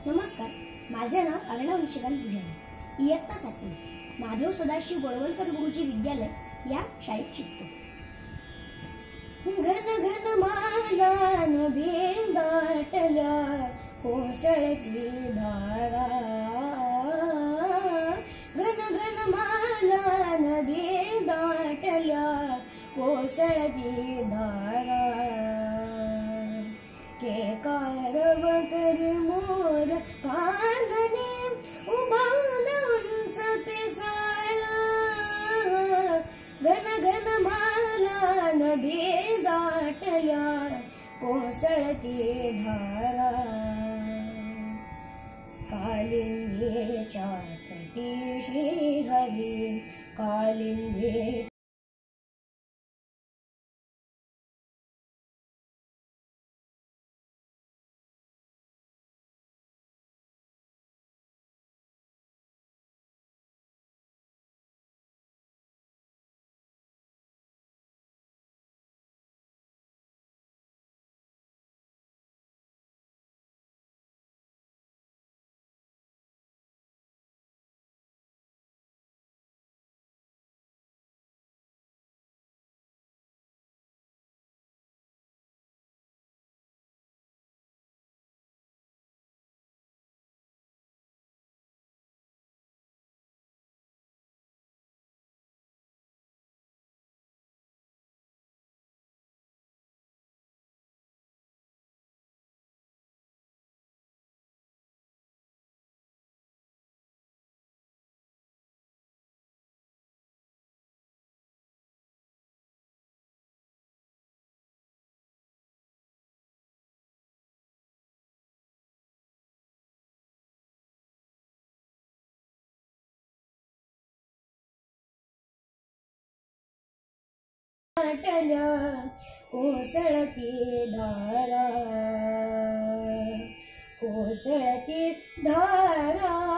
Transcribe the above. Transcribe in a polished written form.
नमस्कार, माझे नाव अर्णव निशिकांत पुजारी, इयत्ता 7वी, माधव सदाशिव गोळवलकर गुरुजी विद्यालय या शाळेत शिकतो. घन घन मालान बेंदाटल्या कोसळती धारा, घन घन मालान बेंदाटल्या कोसळती धारा, के कारव करी मोर कानने उभावला उंच पिसाळा, घन घन मालान बेदाटल्या कोसळती धारा, कालिंदीच्या तटी श्रीहरी कालिंदी टल्या कोसळती धारा, कोसळती धारा.